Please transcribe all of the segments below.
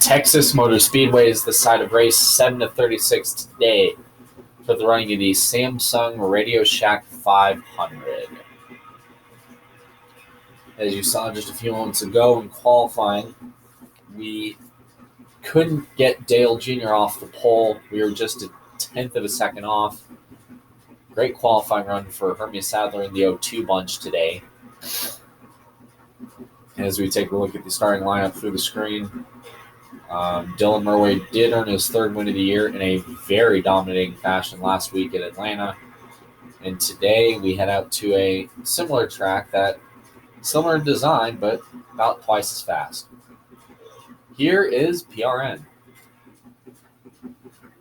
Texas Motor Speedway is the site of race 7-36 today for the running of the Samsung Radioshack 500. As you saw just a few moments ago in qualifying, we couldn't get Dale Jr. off the pole. We were just a tenth of a second off. Great qualifying run for Hermia Sadler and the O2 bunch today. As we take a look at the starting lineup through the screen, Dylan Murray did earn his third win of the year in a very dominating fashion last week at Atlanta. And today we head out to a similar track similar in design, but about twice as fast. Here is PRN.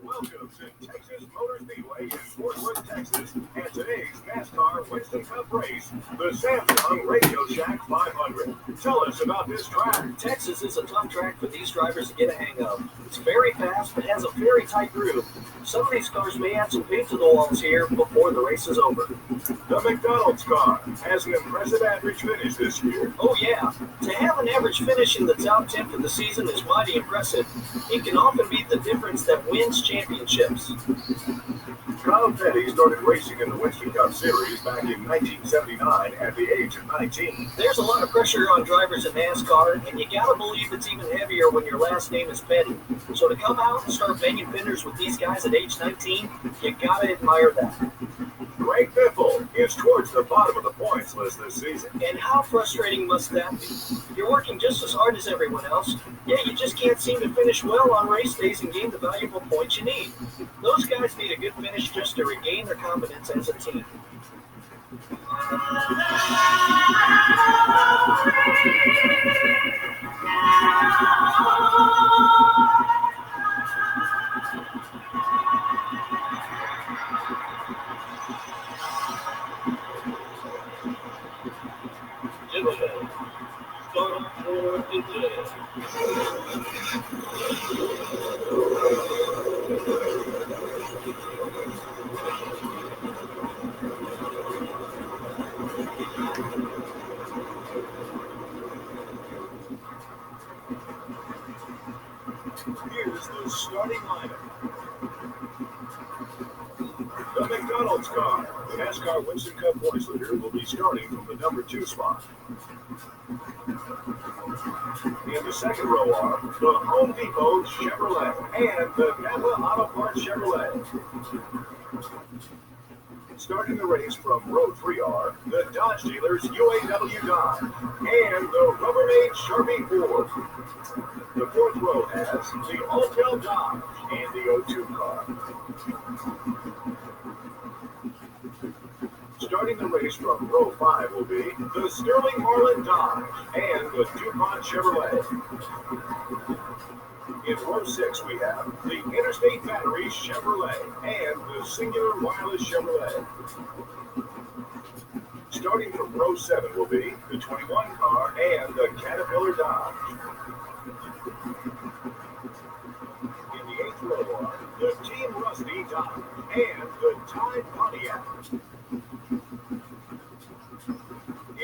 Welcome to Texas Motor Speedway in Fort Worth, Texas, and today's NASCAR Winston Cup race, the Samsung Radioshack 500. Tell us about this track. Texas is a tough track for these drivers to get a hang of. It's very fast, but has a very tight groove. Some of these cars may add some paint to the walls here before the race is over. The McDonald's car has an impressive average finish this year. Oh yeah, to have an average finish in the top 10 for the season is mighty impressive. It can often be the difference that wins championships. Kyle Petty started racing in the Winston Cup Series back in 1979 at the age of 19. There's a lot of pressure on drivers in NASCAR, and you gotta believe it's even heavier when your last name is Petty. So to come out and start banging fenders with these guys at age 19, you gotta admire that. Greg Biffle is towards the bottom of the points list this season. And how frustrating must that be? You're working just as hard as everyone else, yet you just can't seem to finish well on race days and gain the valuable points you need. Those guys need a good finish just to regain their confidence as a team. Here's the starting lineup. The McDonald's car, the NASCAR Winston Cup points leader, will be starting from the number 2 spot. In the second row are the Home Depot Chevrolet and the Napa Auto Parts Chevrolet. Starting the race from row 3 are the Dodge dealers UAW Dodge and the Rubbermaid Sharpie Ford. The fourth row has the Alltel Dodge and the O2 car. Starting the race from row 5 will be the Sterling Marlin Dodge and the DuPont Chevrolet. In row 6 we have the Interstate Battery Chevrolet and the Singular Wireless Chevrolet. Starting from row 7 will be the 21 car and the Caterpillar Dodge. In the 8th row are the Team Rusty Dodge and the Tide Pontiac.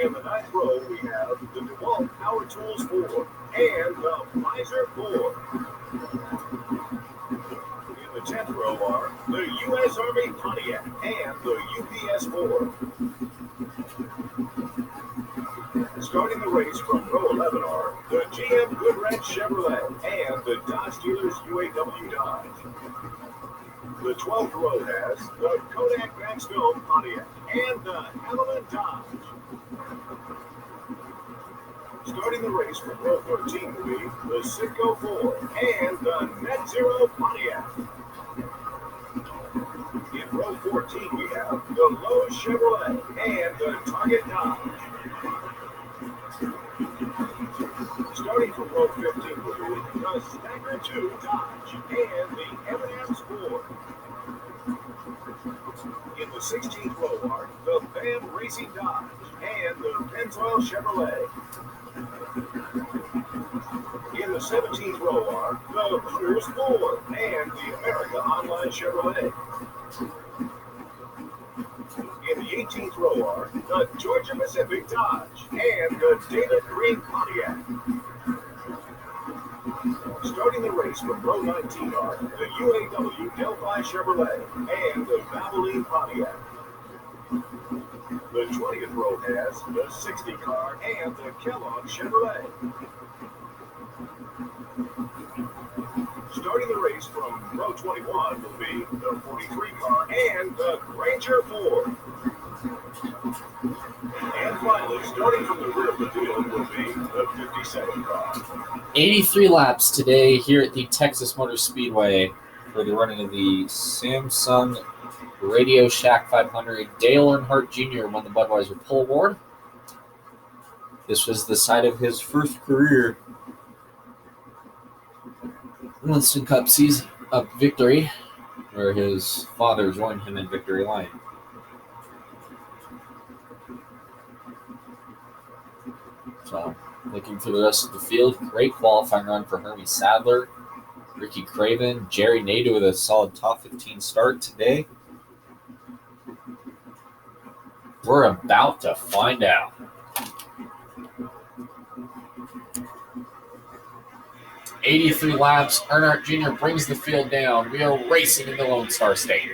In the 9th row, we have the DeWalt Power Tools Ford and the Pfizer Ford. In the 10th row are the U.S. Army Pontiac and the UPS Ford. Starting the race from row 11 are the GM Goodwrench Chevrolet and the Dodge dealers UAW Dodge. The 12th row has the Kodak Maxstone Pontiac and the Hamaline Dodge. Starting the race from row 13 will be the Citgo Ford and the Net Zero Pontiac. In row 14 we have the Lowe's Chevrolet and the Target Dodge. Starting from row 15 will be the Stacker 2 Dodge and the M&M's Ford. In the 16th row are the Bam Racing Dodge and the Pennzoil Chevrolet. In the 17th row are the Cruise Ford and the America Online Chevrolet. In the 18th row are the Georgia Pacific Dodge and the David Green Pontiac. Starting the race from row 19 are the UAW Delphi Chevrolet and the Valvoline Pontiac. The 20th row has the 60 car and the Kellogg Chevrolet. Starting the race from row 21 will be the 43 car and the Granger Ford. And finally, starting from the rear of the field will be the 57 car. 83 laps today here at the Texas Motor Speedway for the running of the Samsung Radioshack 500. Dale Earnhardt Jr. won the Budweiser Pole Award. This was the site of his first career Winston Cup season of victory, where his father joined him in victory line. So, looking through the rest of the field, great qualifying run for Hermie Sadler, Ricky Craven, Jerry Nadeau with a solid top 15 start today. We're about to find out. "83 laps, Earnhardt Jr. brings the field down. We are racing in the Lone Star State."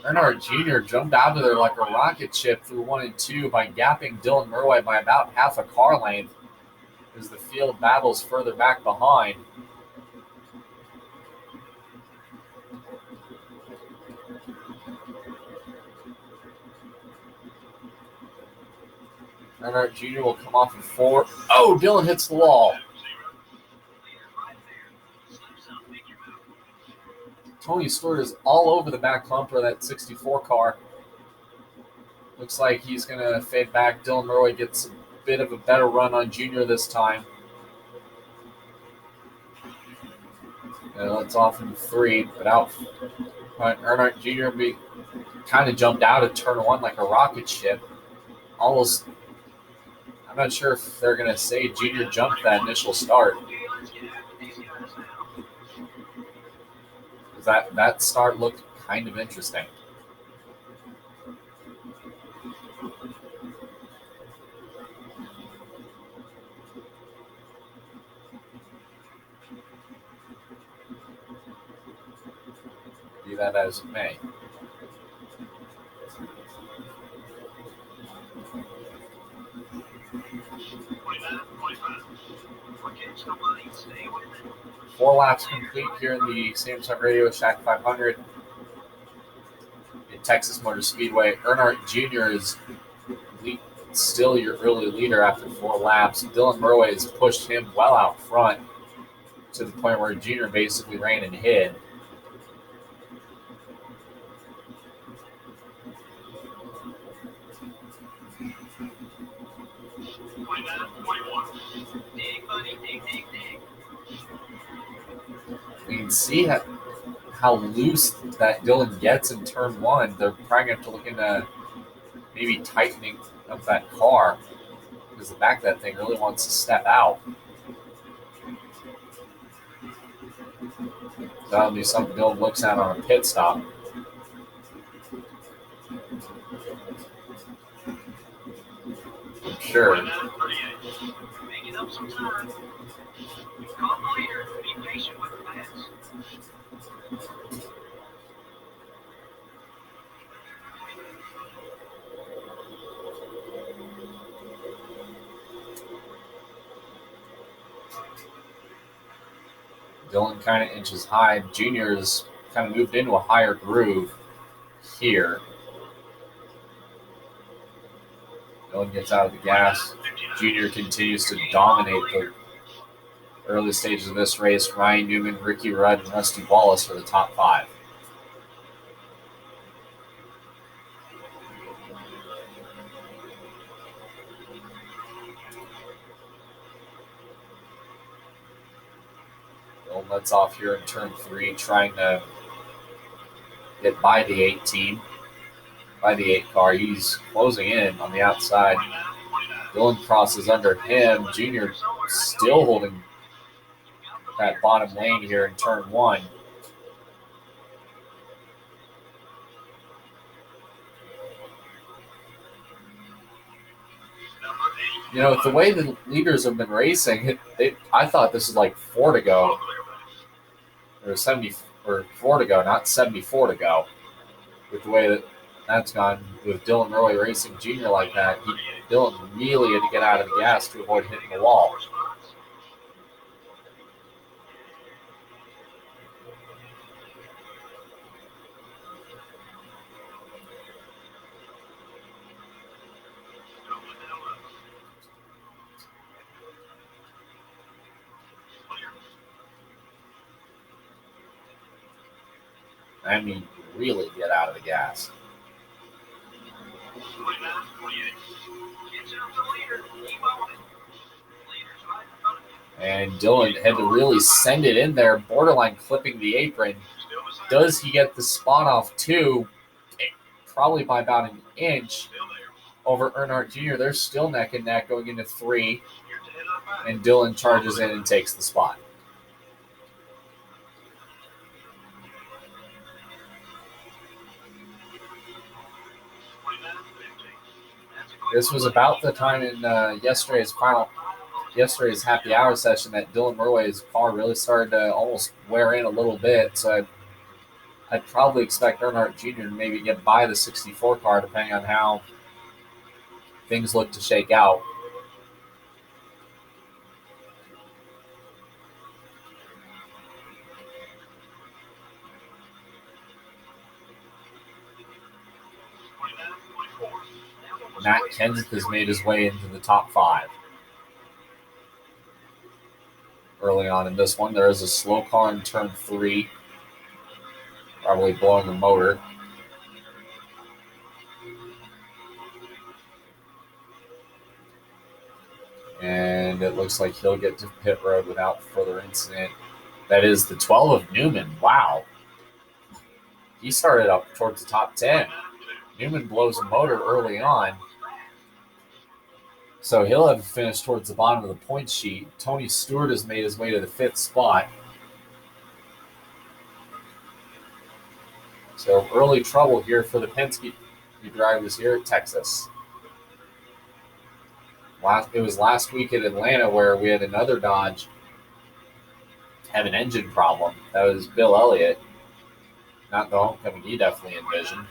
Earnhardt Jr. jumped out of there like a rocket ship through 1 and 2 by gapping Dylan Murway by about half a car length as the field battles further back behind. Earnhardt Jr. will come off of 4. Oh, Dylan hits the wall. Tony Stewart is all over the back bumper of that 64 car. Looks like he's going to fade back. Dylan Murway gets a bit of a better run on Jr. this time. And that's off in 3, but out. Earnhardt Jr. kind of jumped out of turn 1 like a rocket ship. Almost, I'm not sure if they're going to say Jr. jumped that initial start. That start looked kind of interesting. Be that as it may. Four laps complete here in the Samsung Radioshack 500 at Texas Motor Speedway. Earnhardt Jr. is still your early leader after 4 laps. Dylan Murway has pushed him well out front to the point where Jr. basically ran and hid. You can see how loose that Dylan gets in turn 1. They're probably going to have to look into maybe tightening up that car because the back of that thing really wants to step out. That'll be something Dylan looks at on a pit stop. I'm sure. Making up some time. Come later. Be patient with the pass. Dylan kind of inches high. Junior's kind of moved into a higher groove here. Dylan gets out of the gas. Junior continues to dominate the early stages of this race. Ryan Newman, Ricky Rudd, and Rusty Wallace are the top 5. Dylan lets off here in turn 3, trying to get by the 18. By the 8 car. He's closing in on the outside. Dylan crosses under him. Junior still holding that bottom lane here in turn 1. With the way the leaders have been racing, I thought this was like 4 to go, or 70, or 4 to go, not 74 to go. With the way that's gone, with Dylan Murray racing junior like that, Dylan really had to get out of the gas to avoid hitting the wall. I mean, really get out of the gas. And Dylan had to really send it in there, borderline clipping the apron. Does he get the spot off 2? Probably by about an inch over Earnhardt Jr. They're still neck and neck going into 3. And Dylan charges in and takes the spot. This was about the time in yesterday's happy hour session that Dylan Murray's car really started to almost wear in a little bit. So I'd probably expect Earnhardt Jr. to maybe get by the 64 car, depending on how things look to shake out. Matt Kenseth has made his way into the top 5. Early on in this one, there is a slow car in turn 3, probably blowing the motor. And it looks like he'll get to pit road without further incident. That is the 12 of Newman. Wow. He started up towards the top 10. Newman blows a motor early on. So he'll have to finish towards the bottom of the points sheet. Tony Stewart has made his way to the 5th spot. So early trouble here for the Penske drivers here at Texas. It was last week at Atlanta where we had another Dodge have an engine problem. That was Bill Elliott. Not the homecoming he definitely envisioned.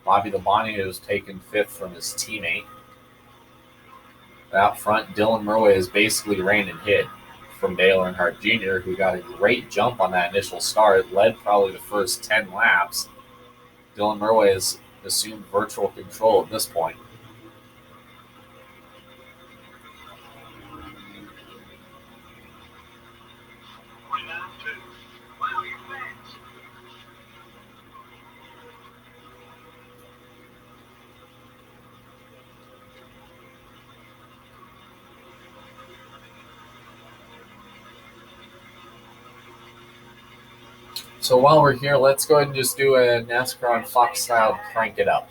Bobby Labonte was taken 5th from his teammate. Out front, Dylan Murray has basically ran and hit from Dale Earnhardt Jr., who got a great jump on that initial start, led probably the first 10 laps. Dylan Murray has assumed virtual control at this point. So while we're here, let's go ahead and just do a NASCAR on Fox style, crank it up.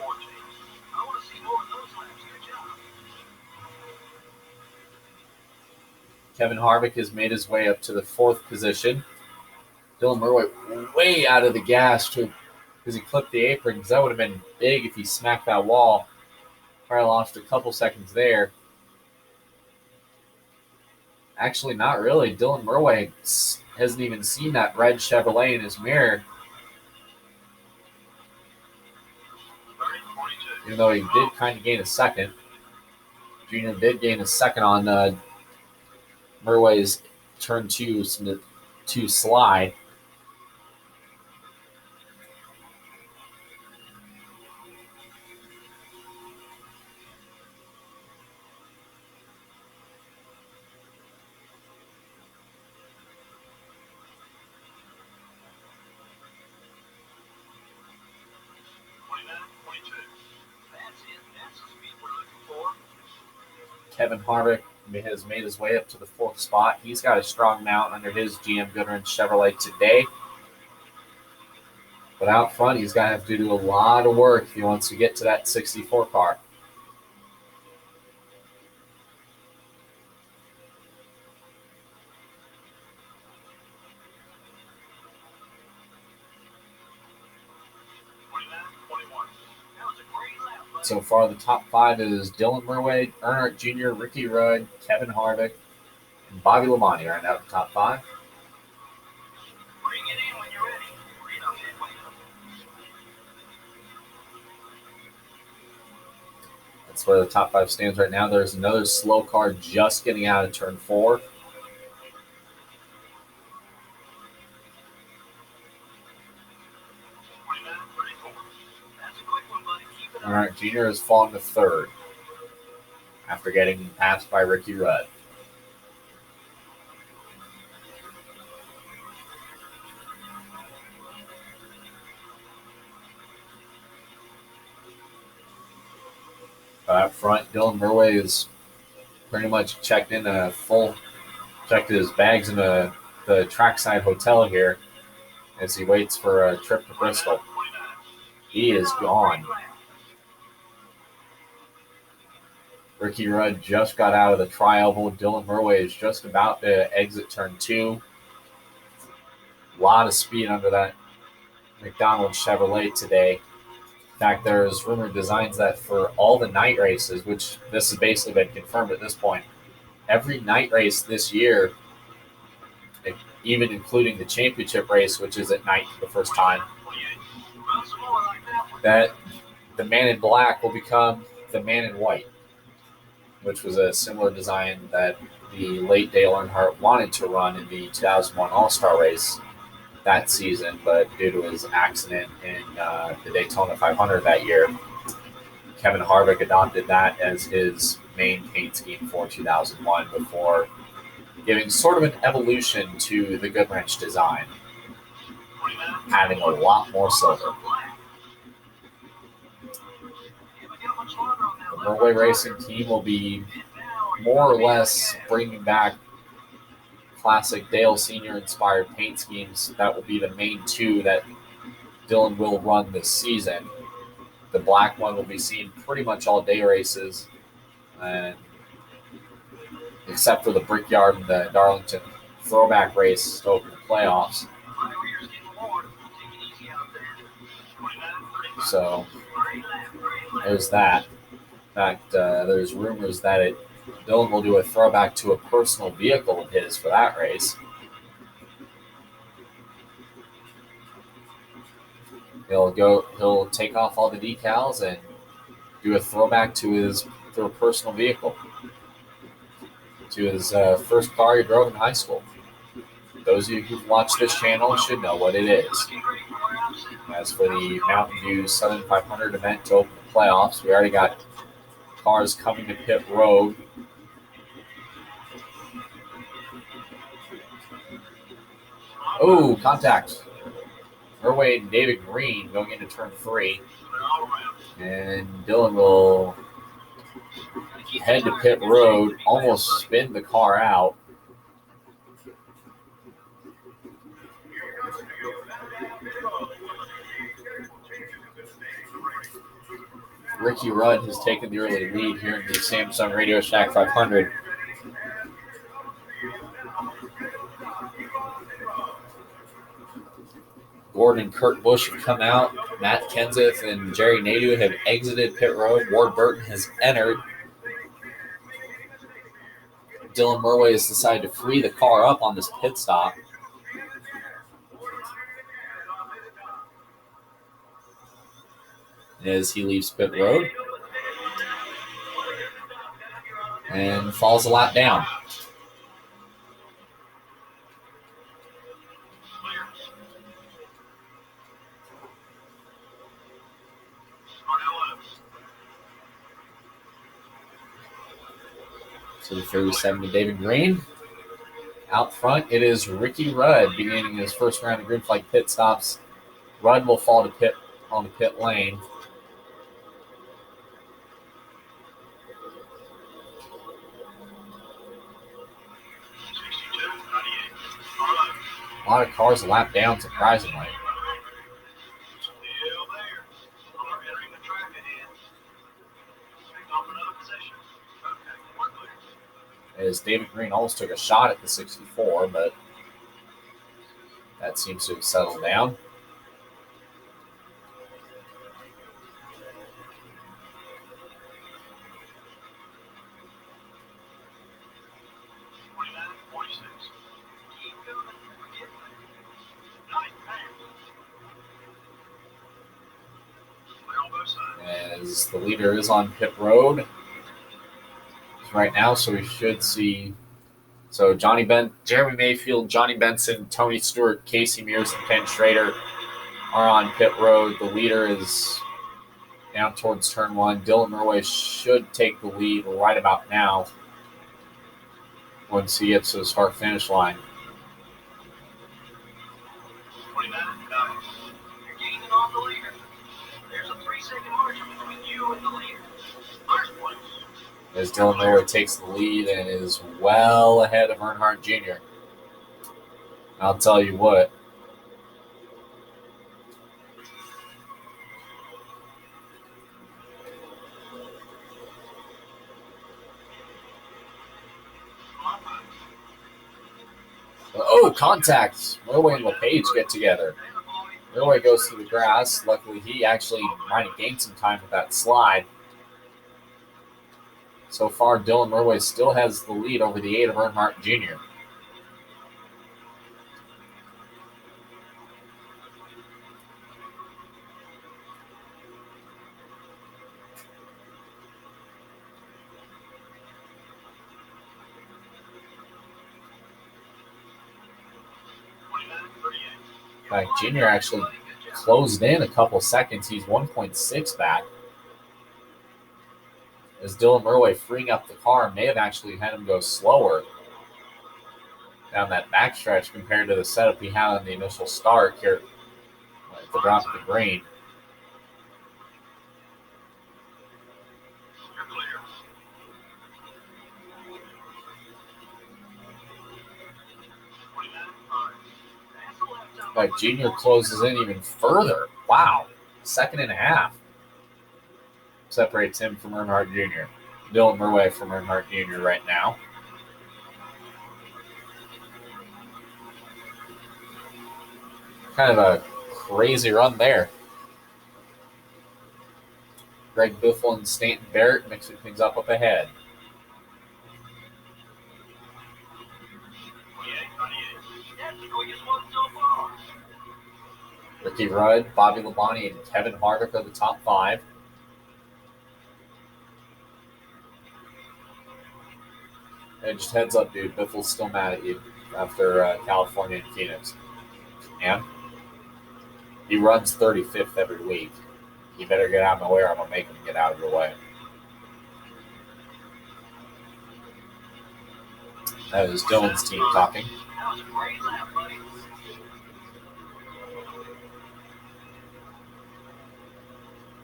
I want to see more of those laps. Good job. Kevin Harvick has made his way up to the 4th position. Dylan Murray way out of the gas because he clipped the apron, because that would have been big if he smacked that wall. Probably lost a couple seconds there. Actually, not really. Dylan Murray hasn't even seen that red Chevrolet in his mirror. Even though he did kind of gain a second. Junior did gain a second on Murray's turn 2 slide. Kevin Harvick has made his way up to the 4th spot. He's got a strong mount under his GM Goodwrench Chevrolet today. But out front, he's going to have to do a lot of work if he wants to get to that 64 car. So far, the top 5 is Dylan Murray, Earnhardt Jr., Ricky Rudd, Kevin Harvick, and Bobby Labonte right now in the top 5. Bring it in when you're ready. That's where the top 5 stands right now. There's another slow car just getting out of turn 4. Earnhardt Jr. has fallen to 3rd after getting passed by Ricky Rudd. Up front, Dylan Murray is pretty much checked his bags in the trackside hotel here as he waits for a trip to Bristol. He is gone. Ricky Rudd just got out of the tri-oval. Dylan Murray is just about to exit turn 2. A lot of speed under that McDonald's Chevrolet today. In fact, there's rumored designs that for all the night races, which this has basically been confirmed at this point, every night race this year, even including the championship race, which is at night for the first time, that the man in black will become the man in white, which was a similar design that the late Dale Earnhardt wanted to run in the 2001 All-Star race that season, but due to his accident in the Daytona 500 that year, Kevin Harvick adopted that as his main paint scheme for 2001 before giving sort of an evolution to the Goodwrench design, adding a lot more silver. The Murray Racing team will be more or less bringing back classic Dale Sr. inspired paint schemes. That will be the main 2 that Dylan will run this season. The black one will be seen pretty much all day races, and except for the Brickyard and the Darlington throwback race to open the playoffs. So there's that. In fact, there's rumors that Dylan will do a throwback to a personal vehicle of his for that race. He'll take off all the decals and do a throwback to a personal vehicle, to his first car he drove in high school. Those of you who've watched this channel should know what it is. As for the Mountain View Southern 500 event to open the playoffs, we already got cars coming to pit road. Oh, contact. Murray and David Green going into turn 3. And Dylan will head to pit road, almost spin the car out. Ricky Rudd has taken the early lead here in the Samsung Radioshack 500. Gordon and Kurt Busch have come out. Matt Kenseth and Jerry Nadeau have exited pit road. Ward Burton has entered. Dylan Murway has decided to free the car up on this pit stop. As he leaves pit road and falls a lap down. So the 37 to David Green. Out front, it is Ricky Rudd beginning his first round of green flag pit stops. Rudd will fall to pit on the pit lane. A lot of cars a lap down, surprisingly. As David Green almost took a shot at the 64, but that seems to have settled down. As the leader is on pit road right now, so we should see. So Jeremy Mayfield, Johnny Benson, Tony Stewart, Casey Mears, and Ken Schrader are on pit road. The leader is down towards turn one. Dylan Murway should take the lead right about now once he gets to the start-finish line. You're gaining on the leader. There's a 3-second margin between you and the leader. First place. As Dylan Murway takes the lead and is well ahead of Earnhardt Jr. I'll tell you what. Oh, contact. Murway and LePage get together. Murway goes to the grass. Luckily, he actually might have gained some time with that slide. So far, Dylan Murway still has the lead over the 8 of Earnhardt Jr. In fact, Jr. actually closed in a couple seconds. He's 1.6 back. As Dylan Murway freeing up the car may have actually had him go slower down that backstretch compared to the setup he had on the initial start here at the drop of the green. In fact, Junior closes in even further. Wow. 2.5 seconds separates him from Earnhardt Jr. Dylan Murway from Earnhardt Jr. right now. Kind of a crazy run there. Greg Biffle and Stanton Barrett mixing things up ahead. Ricky Rudd, Bobby Labonte, and Kevin Harvick are the top 5. And just heads up, dude, Biffle's still mad at you after California and Phoenix. And he runs 35th every week. You better get out of my way or I'm going to make him get out of your way. That was Dylan's team talking.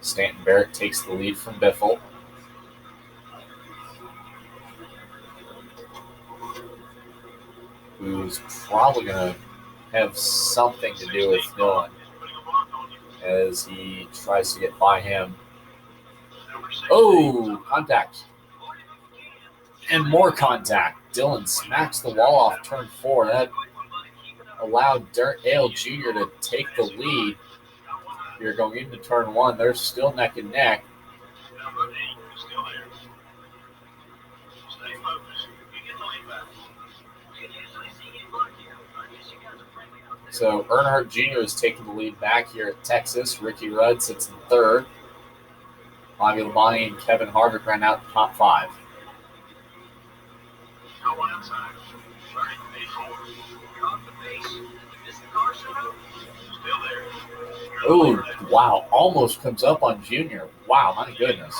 Stanton Barrett takes the lead from Biffle. Who's probably going to have something to do with Dylan as he tries to get by him. Oh, contact. And more contact. Dylan smacks the wall off turn 4. That allowed Dale Jr. to take the lead. Here going into turn 1. They're still neck and neck. So Earnhardt Jr. is taking the lead back here at Texas. Ricky Rudd sits in third. Bobby Labonte and Kevin Harvick ran out the top 5. Oh, wow. Almost comes up on Junior. Wow, my goodness.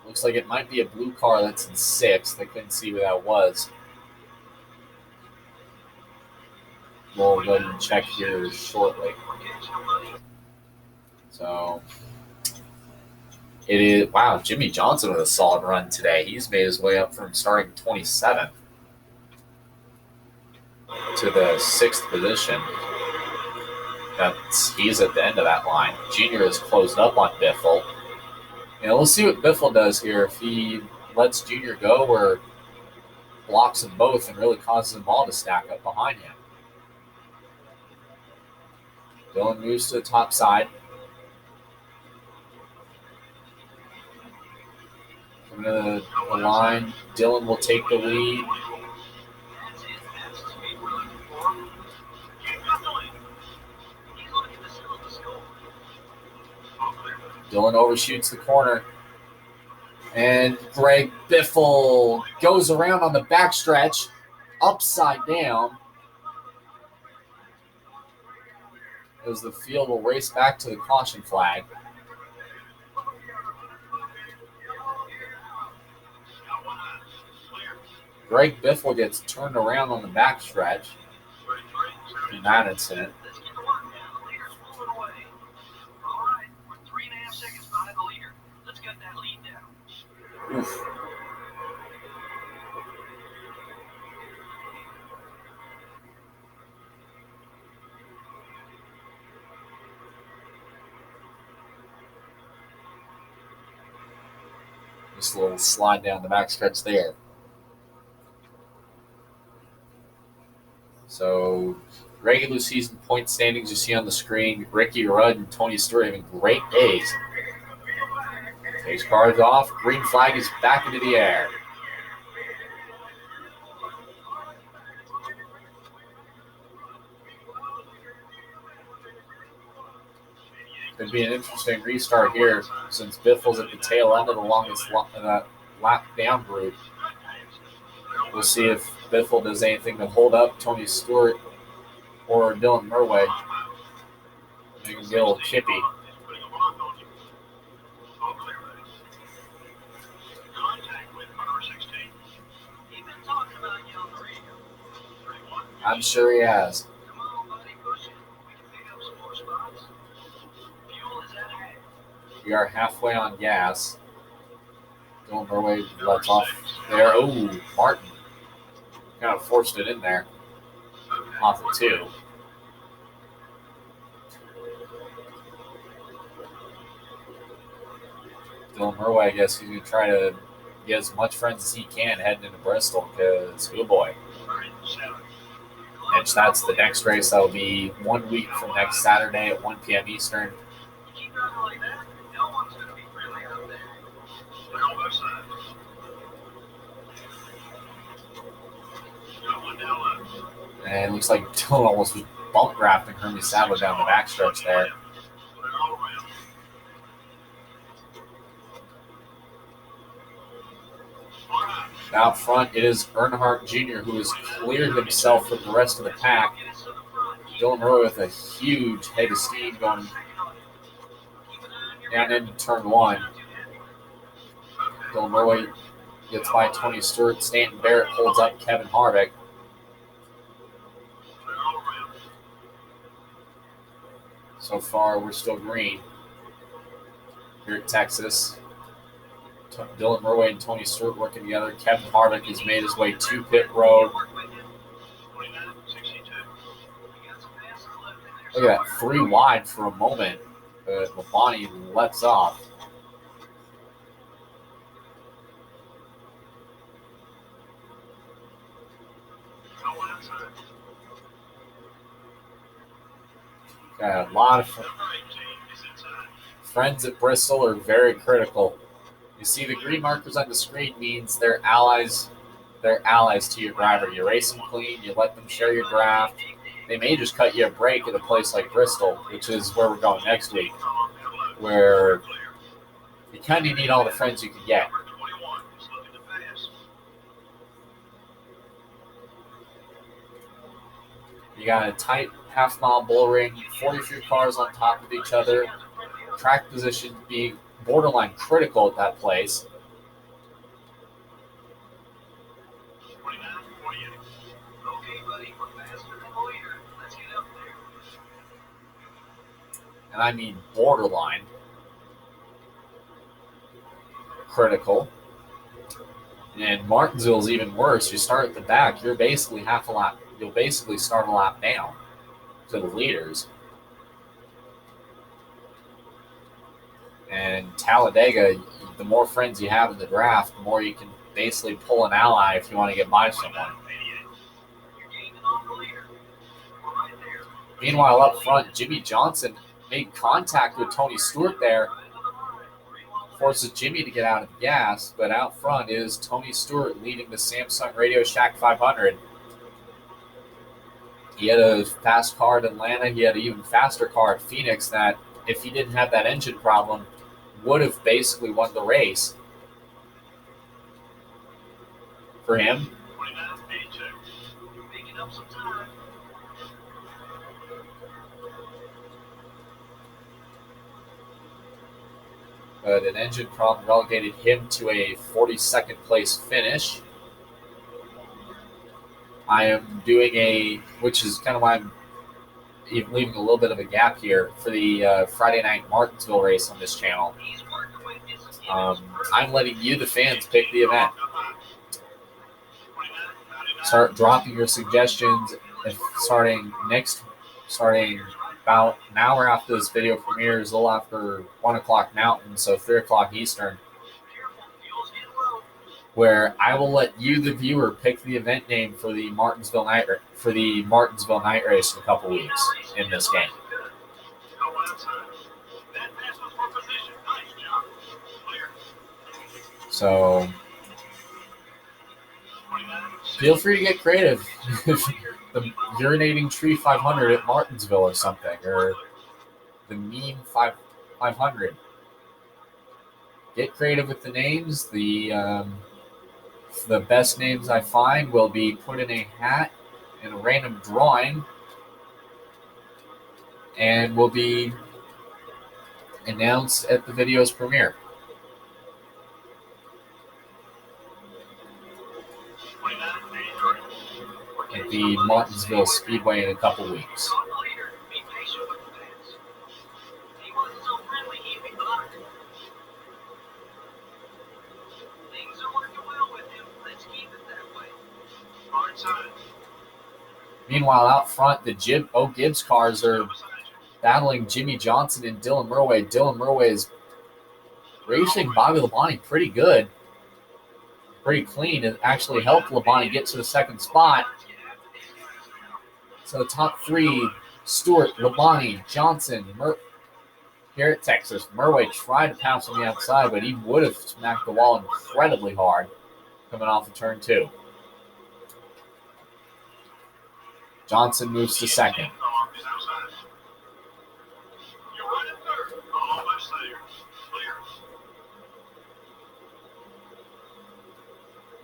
Looks like it might be a blue car that's in 6th. I couldn't see who that was. We'll go ahead and check here shortly. So, it is, wow, Jimmy Johnson with a solid run today. He's made his way up from starting 27th to the 6th position. He's at the end of that line. Junior is closed up on Biffle. We'll see what Biffle does here. If he lets Junior go or blocks them both and really causes them all to stack up behind him. Dylan moves to the top side. Coming to the line, Dylan will take the lead. Dylan overshoots the corner. And Greg Biffle goes around on the backstretch, upside down. As the field will race back to the caution flag. Greg Biffle gets turned around on the backstretch in that incident. Oof. Just a little slide down the backstretch there. So, regular season point standings you see on the screen. Ricky Rudd and Tony Stewart having great days. Takes cars off. Green flag is back into the air. Could be an interesting restart here since Biffle's at the tail end of the longest lap down group. We'll see if Biffle does anything to hold up Tony Stewart or Dylan Murway. They can get a little chippy. I'm sure he has. We are halfway on gas. Dylan Murway lets off there. Oh, Martin kind of forced it in there. Off of 2. Dylan Murway, I guess he's going to try to get as much friends as he can heading into Bristol because, oh boy. And that's the next race. That will be 1 week from next Saturday at 1 p.m. Eastern. And it looks like Dylan almost was bump rafting Hermie Sabo down the backstretch there. Now up front, it is Earnhardt Jr. who has cleared himself from the rest of the pack. Dylan Murray with a huge head of steam going down into turn 1. Dylan Murray gets by Tony Stewart. Stanton Barrett holds up Kevin Harvick. So far, we're still green here at Texas. Dylan Murray and Tony Stewart working together. Kevin Harvick has made his way to pit road. Look at that, 3 wide for a moment, but Labonte lets off. Got a lot of friends at Bristol are very critical. You see the green markers on the screen means they're allies. They're allies to your driver. You race them clean. You let them share your draft. They may just cut you a break at a place like Bristol, which is where we're going next week, where you kind of need all the friends you can get. You got a tight half-mile bull ring, 43 cars on top of each other, track position being borderline critical at that place. And I mean borderline critical. And Martinsville is even worse. You start at the back, you're basically half a lap. You'll basically start a lap down to the leaders. And Talladega, the more friends you have in the draft, the more you can basically pull an ally if you want to get by someone. Meanwhile, up front, Jimmy Johnson made contact with Tony Stewart there. Forces Jimmy to get out of the gas, but out front is Tony Stewart leading the Samsung Radioshack 500. He had a fast car at Atlanta. He had an even faster car at Phoenix that, if he didn't have that engine problem, would have basically won the race. For him, but an engine problem relegated him to a 42nd place finish. I am doing which is kind of why I'm even leaving a little bit of a gap here for the Friday night Martinsville race on this channel. I'm letting you, the fans, pick the event. Start dropping your suggestions starting about an hour after this video premieres, a little after 1 o'clock Mountain, so 3 o'clock Eastern, where I will let you, the viewer, pick the event name for the Martinsville night race in a couple weeks in this game. So feel free to get creative. The urinating tree 500 at Martinsville or something, or the meme 500. Get creative with the names. The best names I find will be put in a hat in a random drawing and will be announced at the video's premiere. At the Martinsville Speedway in a couple weeks. Meanwhile, out front, the Gibbs cars are battling Jimmy Johnson and Dylan Murray. Dylan Murray is racing Bobby Labonte pretty good, pretty clean. It actually helped Labonte get to the second spot. So the top three, Stewart, Labonte, Johnson, here at Texas. Murray tried to pounce on the outside, but he would have smacked the wall incredibly hard coming off of turn 2. Johnson moves to second.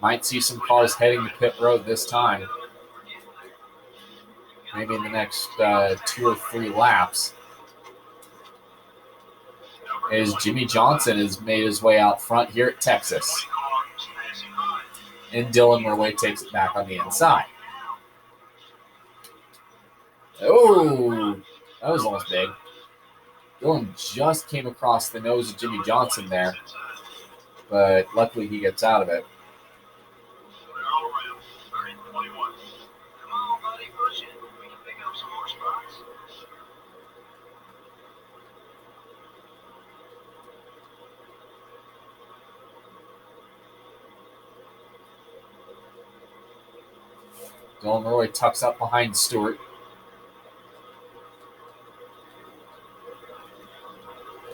Might see some cars heading to pit road this time. Maybe in the next 2 or 3 laps. As Jimmy Johnson has made his way out front here at Texas. And Dylan Murray takes it back on the inside. Oh, that was almost big. Dylan just came across the nose of Jimmy Johnson there. but luckily he gets out of it. They're all around. 30-21. Come on, buddy, push it. We can pick up some more spots. Dylan Roy tucks up behind Stewart.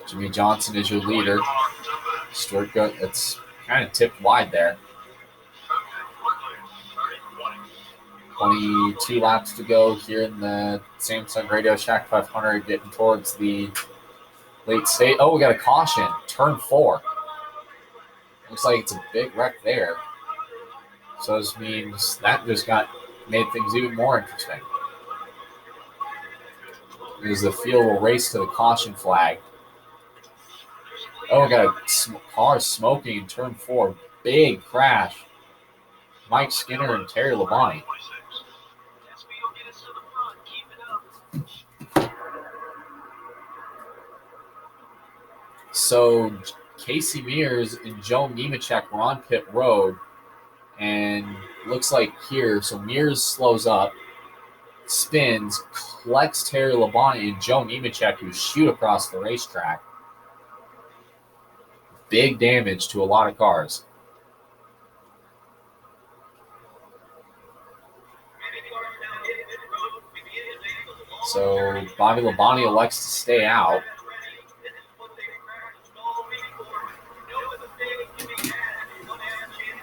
Jimmy Johnson is your leader. Stewart it's kind of tipped wide there. 22 laps to go here in the Samsung Radioshack 500, getting towards the late stage. Oh, we got a caution. Turn 4. Looks like it's a big wreck there. So this means that just made things even more interesting. As the field will race to the caution flag. Oh, we got a car smoking in turn 4. Big crash. Mike Skinner and Terry Labonte. So Casey Mears and Joe Nemechek were on pit road, and looks like here, so Mears slows up, spins, collects Terry Labonte and Joe Nemechek, who shoot across the racetrack. Big damage to a lot of cars. So Bobby Labonte elects to stay out.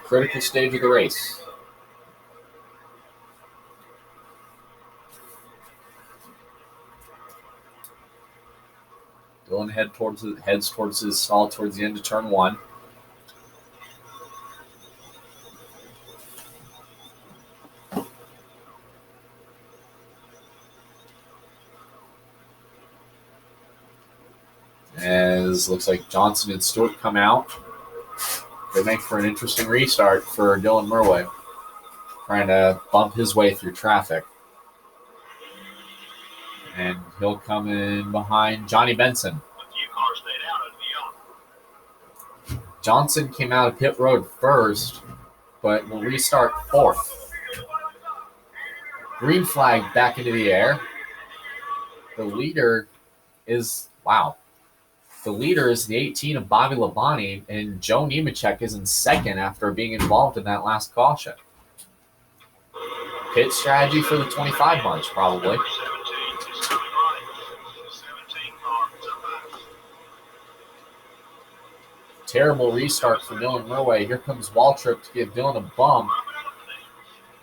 Critical stage of the race. Dylan heads towards his stall towards the end of turn 1. As looks like Johnson and Stewart come out. They make for an interesting restart for Dylan Murway, trying to bump his way through traffic. And he'll come in behind Johnny Benson. A few cars stayed out of the yellow. Johnson came out of pit road first, but will restart 4th. Green flag back into the air. The leader is, the leader is the 18 of Bobby Labonte, and Joe Nemechek is in 2nd after being involved in that last caution. Pit strategy for the 25 bunch, probably. Terrible restart for Dylan Murway. Here comes Waltrip to give Dylan a bump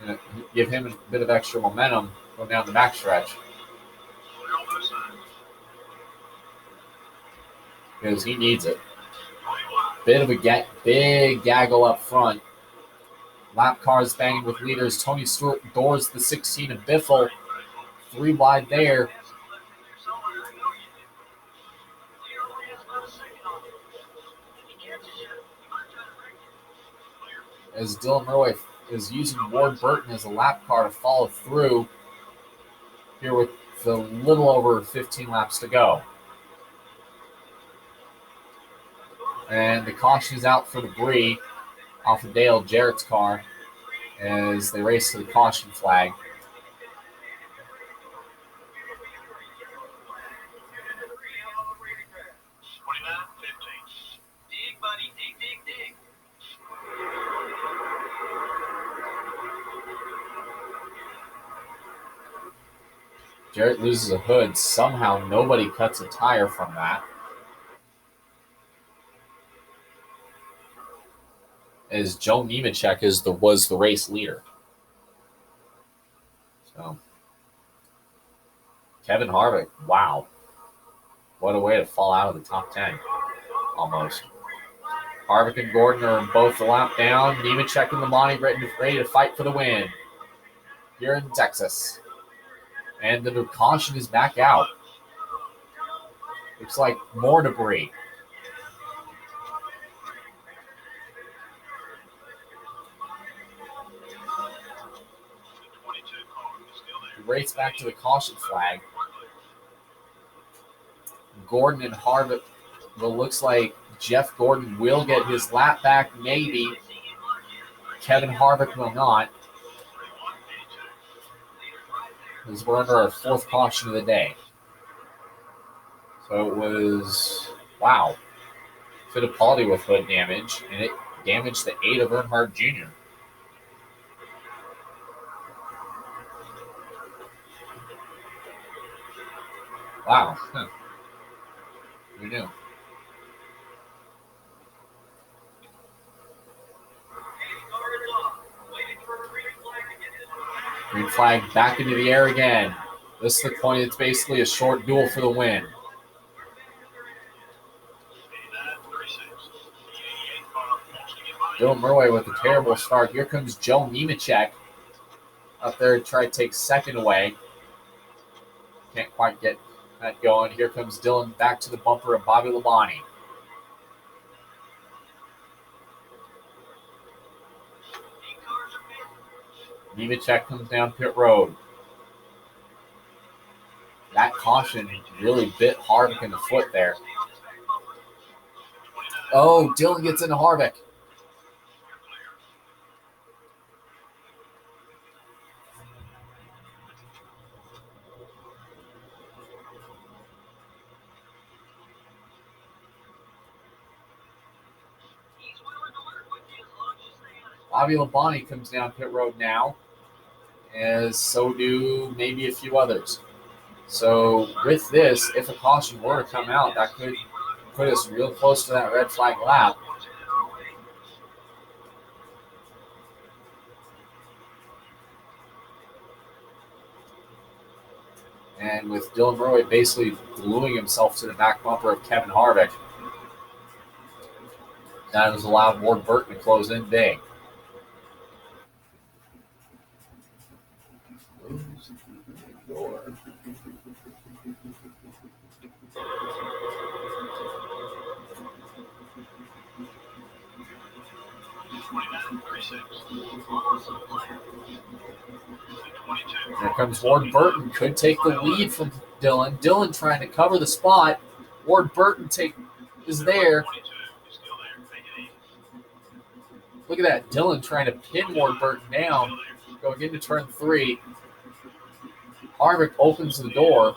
and give him a bit of extra momentum going down the backstretch. Because he needs it. Bit of a big gaggle up front. Lap cars banging with leaders. Tony Stewart doors the 16 of Biffle. 3 wide there. As Dylan Murway is using Ward Burton as a lap car to follow through here with a little over 15 laps to go. And the caution is out for debris off of Dale Jarrett's car as they race to the caution flag. Dig, buddy, dig, dig, dig. Jarrett loses a hood. Somehow nobody cuts a tire from that. As Joe Nemechek was the race leader. So Kevin Harvick, wow. What a way to fall out of the top 10. Almost. Harvick and Gordon are both a lap down. Nemechek and Labonte ready to fight for the win here in Texas. And the caution is back out. Looks like more debris. Race back to the caution flag. Gordon and Harvick, well, looks like Jeff Gordon will get his lap back, maybe. Kevin Harvick will not. Because we're under our fourth caution of the day. So it was, wow, Fittipaldi with hood damage, and it damaged the 8 of Earnhardt Jr. Wow. Huh. Who knew? Green flag back into the air again. This is the point. It's basically a short duel for the win. Dylan Murray with a terrible start. Here comes Joe Nemechek up there to try to take second away. Can't quite get that going. Here comes Dylan back to the bumper of Bobby Labonte. Nemechek comes down pit road. That caution really bit Harvick in the foot there. Oh, Dylan gets into Harvick. Bobby Labonte comes down pit road now, as so do maybe a few others. So with this, if a caution were to come out, that could put us real close to that red flag lap. And with Dylan Murray basically gluing himself to the back bumper of Kevin Harvick, that has allowed Ward Burton to close in big. Here comes Ward Burton. Could take the lead from Dylan. Dylan trying to cover the spot. Ward Burton is there. Look at that. Dylan trying to pin Ward Burton down. Going into turn 3. Harvick opens the door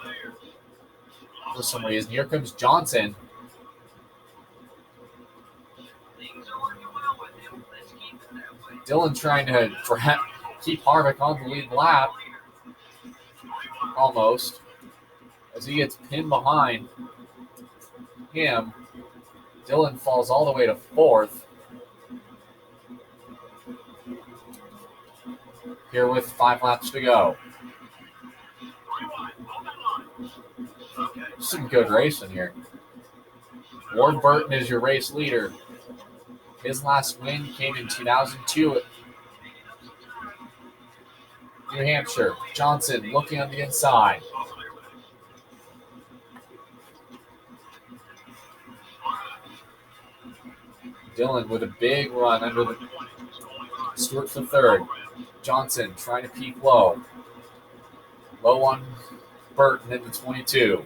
for some reason. Here comes Johnson. Dylan trying to keep Harvick on the lead lap. Almost. As he gets pinned behind him. Dylan falls all the way to 4th. Here with 5 laps to go. Some good racing here. Ward Burton is your race leader. His last win came in 2002 at New Hampshire. Johnson looking on the inside. Dylan with a big run under the Stewart for 3rd. Johnson trying to peak low. Low on Burton in the 22.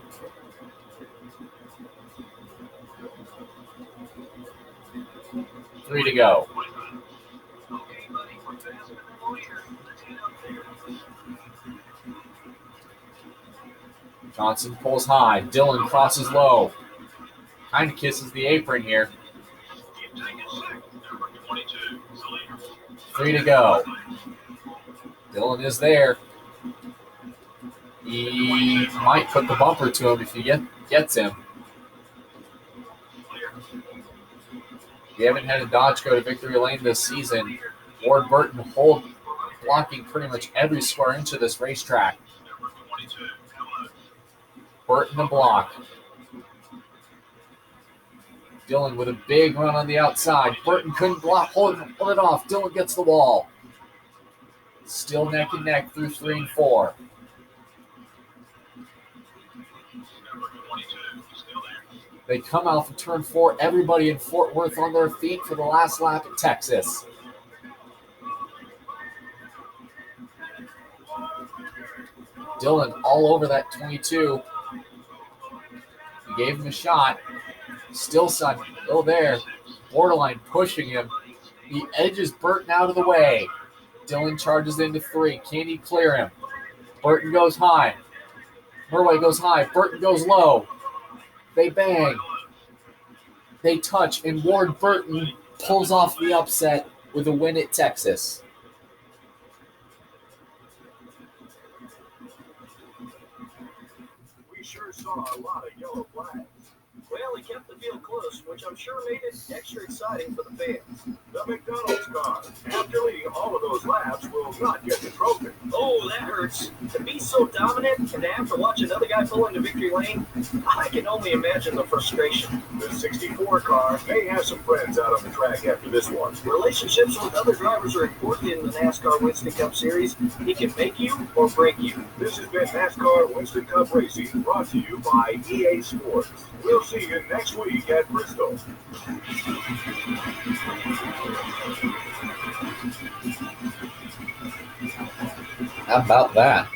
Three to go. Johnson pulls high. Dylan crosses low. Kind of kisses the apron here. 3 to go. Dylan is there. He might put the bumper to him if he gets him. We haven't had a Dodge go to victory lane this season. Ward Burton blocking pretty much every square inch of this racetrack. Burton the block. Dylan with a big run on the outside. Burton couldn't hold it off. Dylan gets the wall. Still neck and neck through 3 and 4. They come out from turn 4. Everybody in Fort Worth on their feet for the last lap at Texas. Dylan all over that 22. He gave him a shot. Still there. Borderline pushing him. He edges Burton out of the way. Dillon charges into 3. Can he clear him? Burton goes high. Murway goes high. Burton goes low. They bang. They touch, and Ward Burton pulls off the upset with a win at Texas. We sure saw a lot of yellow flags. Well, he kept the field close, which I'm sure made it extra exciting for the fans. The McDonald's car, after leading all of those laps, will not get the trophy. Oh, that hurts. To be so dominant and to have to watch another guy pull into victory lane, I can only imagine the frustration. The 64 car may have some friends out on the track after this one. Relationships with other drivers are important in the NASCAR Winston Cup Series. It can make you or break you. This has been NASCAR Winston Cup Racing, brought to you by EA Sports. We'll see you next week at Bristol. How about that?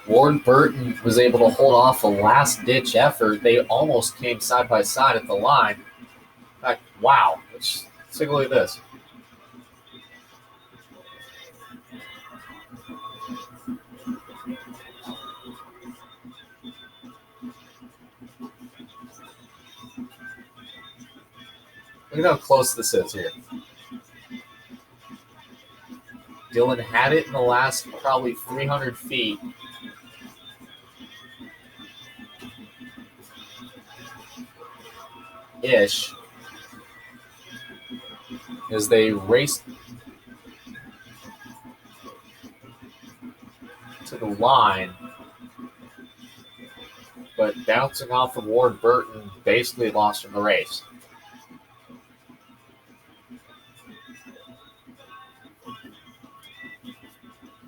Ward Burton was able to hold off a last-ditch effort. They almost came side by side at the line. In fact, wow. Let's take a look at this. Look at how close this is here. Dillon had it in the last probably 300 feet. Ish. As they raced to the line. But bouncing off of Ward Burton basically lost him the race.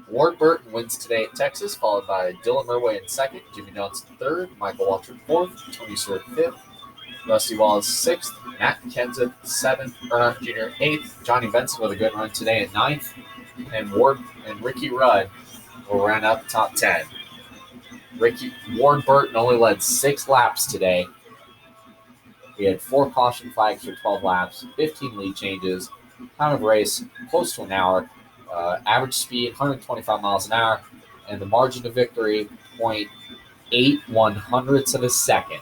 Ward Burton wins today at Texas, followed by Dylan Murway in second, Jimmy Johnson third, Michael Waltrip fourth, Tony Stewart fifth, Rusty Wallace sixth, Matt Kenseth seventh, Earnhardt Jr. eighth, Johnny Benson with a good run today at ninth, and Ricky Rudd will round out the top 10. Ward Burton only led 6 laps today. He had 4 caution flags for 12 laps, 15 lead changes, time of race close to an hour. Average speed, 125 miles an hour, and the margin of victory, 0.81 of a second.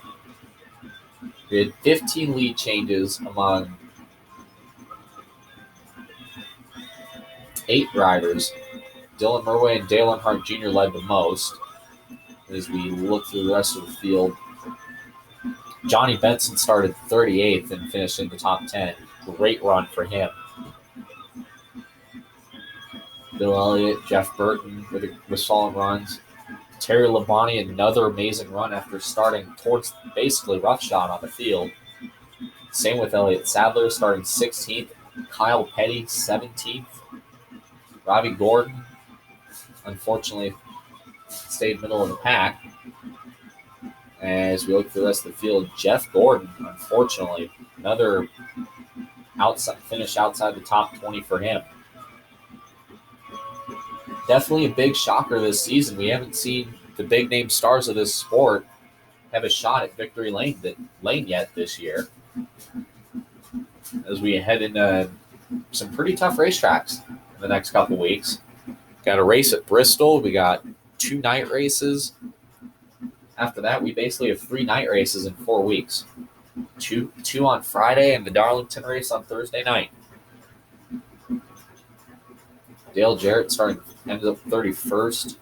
We had 15 lead changes among 8 drivers. Dylan Murway and Dale Earnhardt Jr. led the most. As we look through the rest of the field, Johnny Benson started 38th and finished in the top 10. Great run for him. Bill Elliott, Jeff Burton with solid runs. Terry Labonte, another amazing run after starting towards basically roughshod on the field. Same with Elliott Sadler, starting 16th. Kyle Petty, 17th. Robbie Gordon, unfortunately, stayed middle of the pack. As we look through the rest of the field, Jeff Gordon, unfortunately, another finish outside the top 20 for him. Definitely a big shocker this season. We haven't seen the big-name stars of this sport have a shot at victory lane yet this year. As we head into some pretty tough racetracks in the next couple weeks. Got a race at Bristol. We got 2 night races. After that, we basically have 3 night races in 4 weeks. Two on Friday and the Darlington race on Thursday night. Dale Jarrett ends up 31st.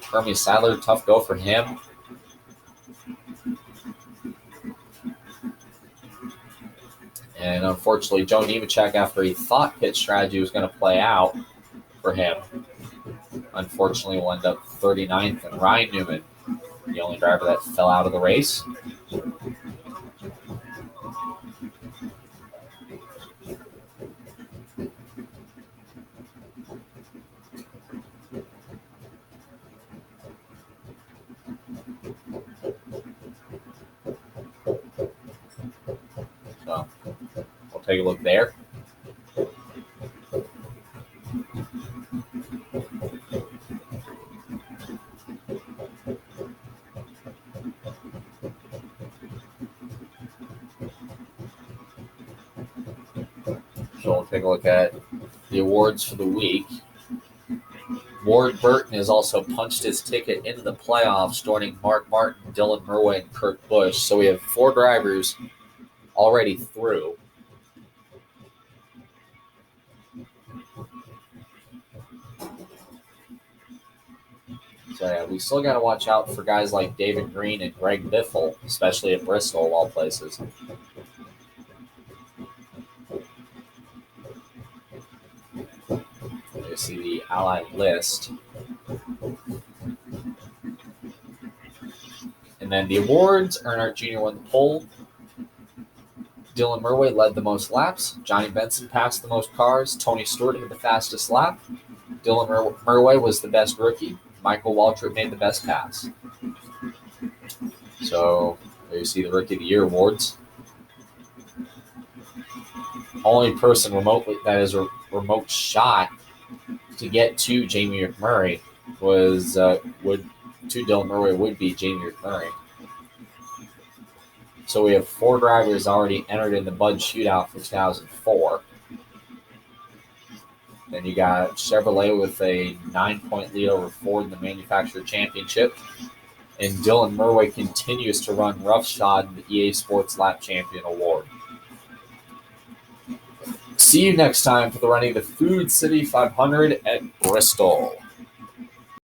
Hermie Sadler, tough go for him. And unfortunately, Joe Nemechek, after he thought pit strategy was going to play out for him, unfortunately will end up 39th. And Ryan Newman, the only driver that fell out of the race. So we'll take a look there. take a look at the awards for the week. Ward Burton has also punched his ticket into the playoffs, joining Mark Martin, Dylan Murway, and Kurt Busch. So we have 4 drivers already through. So yeah, we still got to watch out for guys like David Green and Greg Biffle, especially at Bristol, of all places. You see the Allied list. And then the awards, Earnhardt Jr. won the pole. Dylan Murway led the most laps. Johnny Benson passed the most cars. Tony Stewart had the fastest lap. Dylan Murway was the best rookie. Michael Waltrip made the best pass. So there you see the Rookie of the Year awards. Only person remotely that is a remote shot to get to Jamie McMurray was to Dylan Murray would be Jamie McMurray. So we have 4 drivers already entered in the Bud Shootout for 2004. Then you got Chevrolet with a 9-point lead over Ford in the Manufacturer Championship. And Dylan Murray continues to run roughshod in the EA Sports Lap Champion Award. See you next time for the running of the Food City 500 at Bristol.